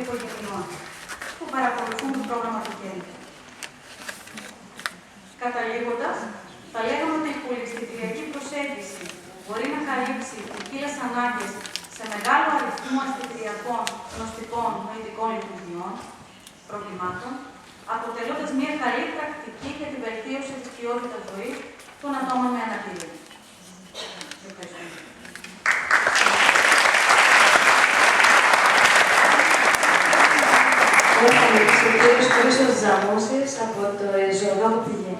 οικογενειών που παρακολουθούν το πρόγραμμα του κέντρου. Καταλήγοντας, θα λέγαμε ότι η πολυαισθητηριακή προσέγγιση μπορεί να καλύψει ποικίλες ανάγκες σε μεγάλο αριθμό αισθητηριακών, γνωστικών, νοητικών λειτουργιών, προβλημάτων, αποτελώντας μια καλή πρακτική για την βελτίωση της ποιότητας ζωής των ατόμων με αναπηρία. Ο κύριος Χρήστος Ζαμούσης από το Ζωολόγο Πηγή.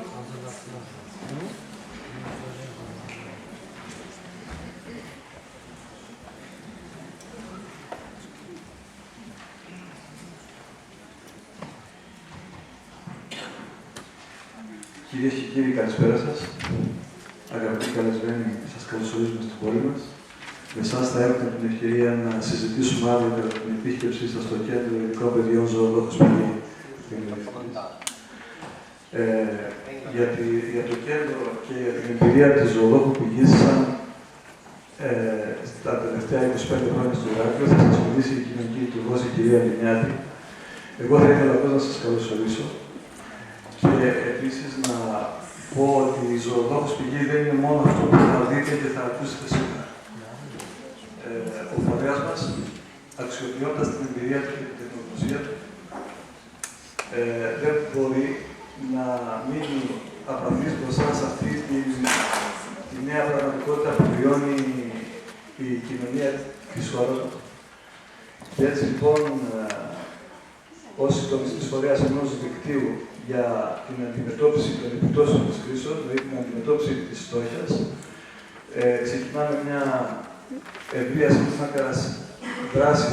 Κυρίες και κύριοι, καλησπέρα σας. Αγαπητοί καλεσμένοι, σας καλωσορίζουμε στην πόλη μας. Με εσάς θα έχουμε την ευκαιρία να συζητήσουμε αύριο κατά την επίσκεψή σας στο Κέντρο Ειδικών Παιδιών Ζωολόγος Πηγή. Για το κέντρο και για την εμπειρία της Ζωολόγου Πηγής, στα τελευταία 25 χρόνια στο Ηράκλειο, θα σας μιλήσει η κοινωνική λειτουργός, η κυρία Λινιάτη. Εγώ θα ήθελα απλώς να σας καλωσορίσω. Και επίσης να πω ότι η Ζωολόγος Πηγή δεν είναι μόνο αυτό που θα δείτε και θα ακούσετε σήμερα. Ο φορέας μας, αξιοποιώντας την εμπειρία του και την τεχνογνωσία του, δεν μπορεί να μείνει απαθής μπροστά σε αυτή τη νέα πραγματικότητα που βιώνει η κοινωνία της χώρας μας. Και έτσι λοιπόν, ως συντονιστής φορέας ενός δικτύου για την αντιμετώπιση των επιπτώσεων της κρίσης, δηλαδή την αντιμετώπιση της φτώχειας, ξεκινάμε μια ευρεία δράση